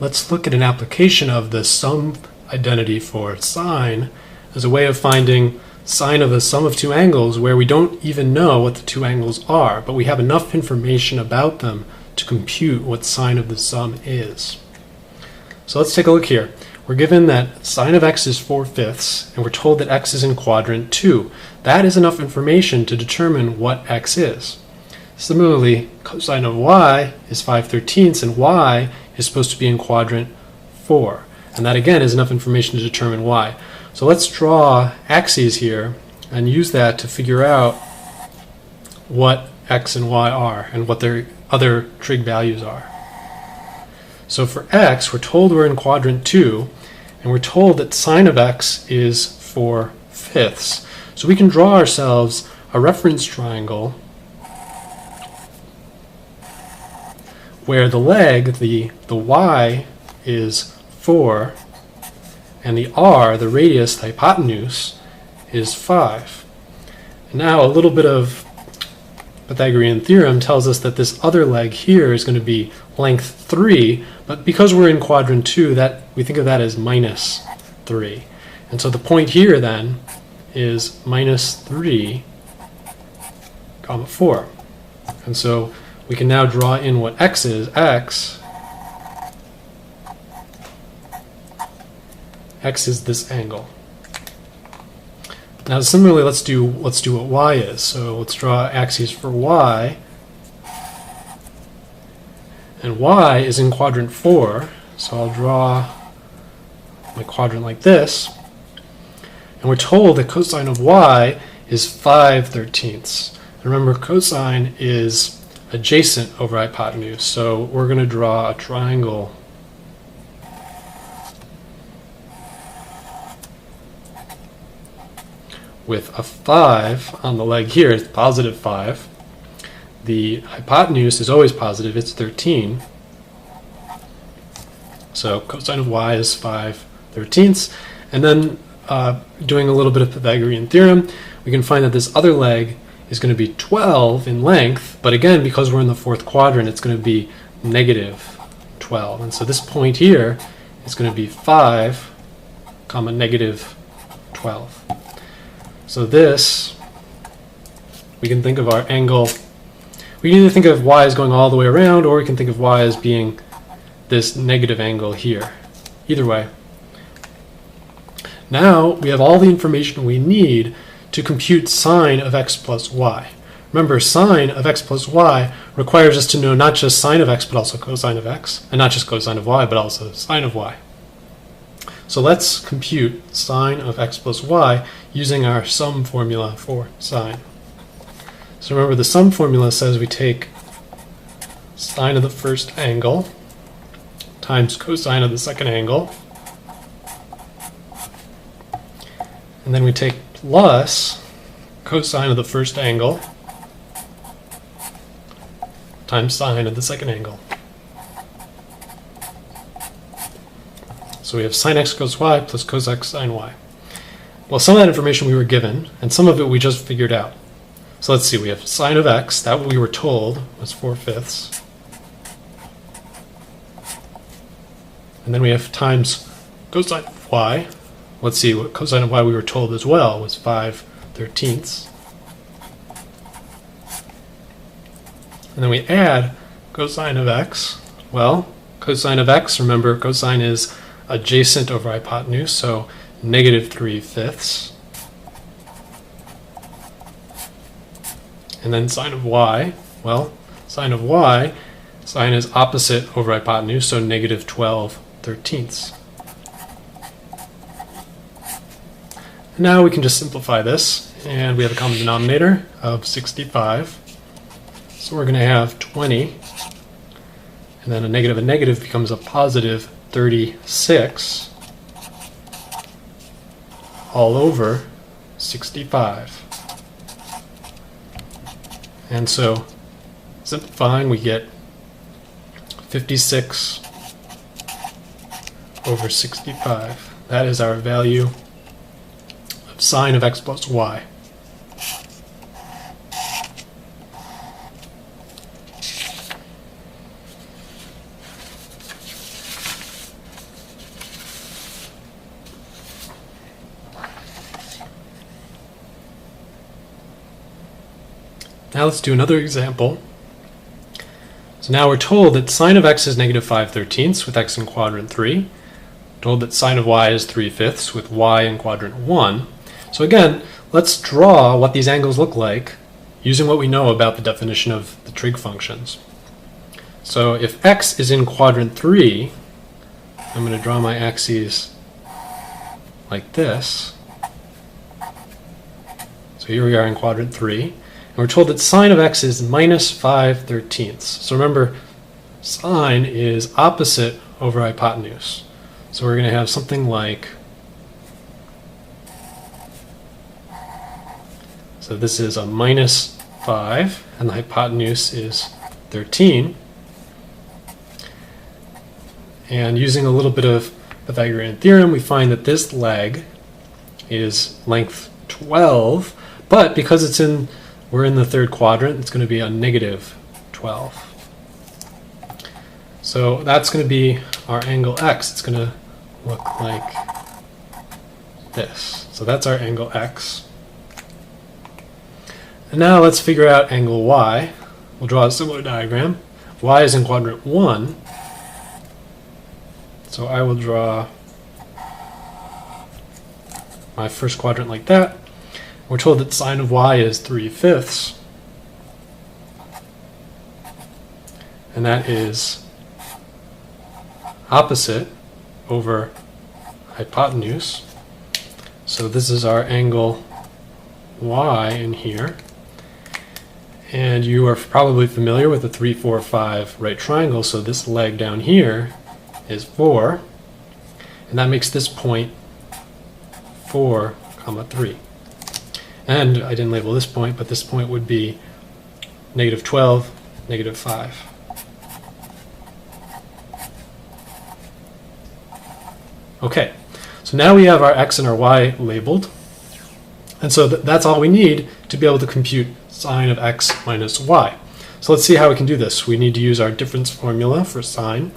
let's look at an application of the sum identity for sine as a way of finding sine of the sum of two angles where we don't even know what the two angles are, but we have enough information about them to compute what sine of the sum is. So let's take a look here. We're given that sine of x is 4/5, and we're told that x is in quadrant 2. That is enough information to determine what x is. Similarly, cosine of y is 5/13, and y is supposed to be in quadrant 4. And that again is enough information to determine y. So let's draw axes here and use that to figure out what x and y are and what their other trig values are. So for x, we're told we're in quadrant 2, and we're told that sine of x is 4/5. So we can draw ourselves a reference triangle where the leg, the y, is 4, and the r, the radius, the hypotenuse, is 5. And now a little bit of Pythagorean theorem tells us that this other leg here is going to be length 3, but because we're in quadrant 2, that we think of that as minus 3. And so the point here then is minus 3, comma 4. And so we can now draw in what x is. X is this angle. Now similarly, let's do what y is. So let's draw axes for y. And y is in quadrant 4, so I'll draw my quadrant like this. And we're told that cosine of y is 5/13. Remember, cosine is adjacent over hypotenuse, so we're going to draw a triangle with a 5 on the leg here. It's positive 5. The hypotenuse is always positive, it's 13. So cosine of y is 5/13. And then doing a little bit of Pythagorean theorem, we can find that this other leg is going to be 12 in length, but again, because we're in the fourth quadrant, it's going to be negative 12. And so this point here is going to be 5, comma, negative 12. So this, we can think of our angle, we can either think of y as going all the way around, or we can think of y as being this negative angle here. Either way. Now we have all the information we need to compute sine of x plus y. Remember, sine of x plus y requires us to know not just sine of x, but also cosine of x, and not just cosine of y, but also sine of y. So let's compute sine of x plus y using our sum formula for sine. So remember, the sum formula says we take sine of the first angle times cosine of the second angle, and then we take plus cosine of the first angle times sine of the second angle. So we have sine x cos y plus cos x sine y. Well, some of that information we were given, and some of it we just figured out. So let's see, we have sine of x, that we were told was 4/5. And then we have times cosine of y. Let's see, what cosine of y we were told as well was 5/13. And then we add cosine of x. Well, cosine of x, remember, cosine is adjacent over hypotenuse, so negative 3/5. And then sine of y, well, sine of y, sine is opposite over hypotenuse, so negative 12/13. Now we can just simplify this, and we have a common denominator of 65. So we're going to have 20, and then a negative becomes a positive 36 all over 65. And so simplifying, we get 56 over 65. That is our value of sine of x plus y. Now let's do another example. So now we're told that sine of x is negative 5/13 with x in quadrant 3. We're told that sine of y is 3/5 with y in quadrant 1. So again, let's draw what these angles look like using what we know about the definition of the trig functions. So if x is in quadrant 3, I'm going to draw my axes like this. So here we are in quadrant 3. And we're told that sine of x is minus 5/13. So remember, sine is opposite over hypotenuse. So we're going to have something like, so this is a minus 5, and the hypotenuse is 13. And using a little bit of Pythagorean theorem, we find that this leg is length 12, but because we're in the third quadrant, it's going to be a negative 12. So that's going to be our angle x. It's going to look like this. So that's our angle x. And now let's figure out angle y. We'll draw a similar diagram. Y is in quadrant 1. So I will draw my first quadrant like that. We're told that sine of y is 3/5. And that is opposite over hypotenuse. So this is our angle y in here. And you are probably familiar with the 3, 4, 5 right triangle, so this leg down here is 4, and that makes this point 4, 3. And I didn't label this point, but this point would be negative 12, negative 5. Okay, so now we have our x and our y labeled, and so that's all we need to be able to compute sine of x minus y. So let's see how we can do this. We need to use our difference formula for sine.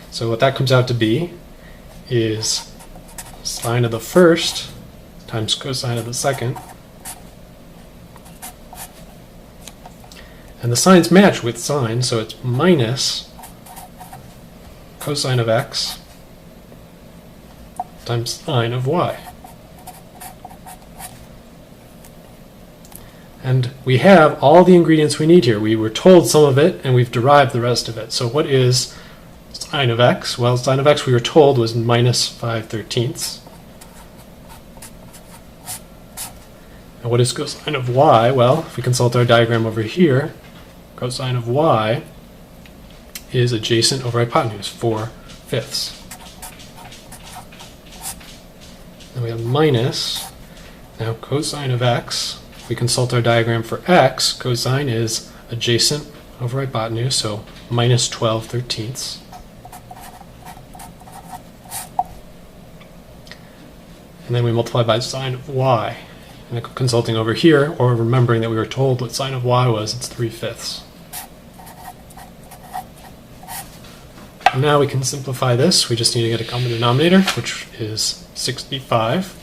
So what that comes out to be is sine of the first times cosine of the second. And the signs match with sine, so it's minus cosine of x times sine of y. And we have all the ingredients we need here. We were told some of it, and we've derived the rest of it. So what is sine of x? Well, sine of x we were told was minus 5/13. And what is cosine of y? Well, if we consult our diagram over here, cosine of y is adjacent over hypotenuse, 4/5. And we have minus, now cosine of x. If we consult our diagram for x, cosine is adjacent over hypotenuse, so minus 12/13. And then we multiply by sine of y. And consulting over here, or remembering that we were told what sine of y was, it's 3/5. And now we can simplify this. We just need to get a common denominator, which is 65.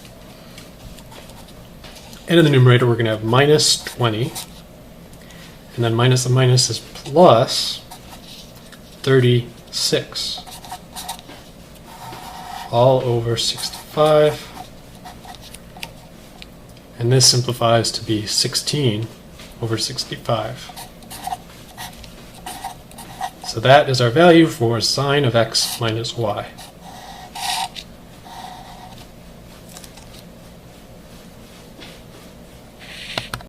And in the numerator, we're going to have minus 20. And then minus a minus is plus 36. All over 65. And this simplifies to be 16 over 65. So that is our value for sine of x minus y.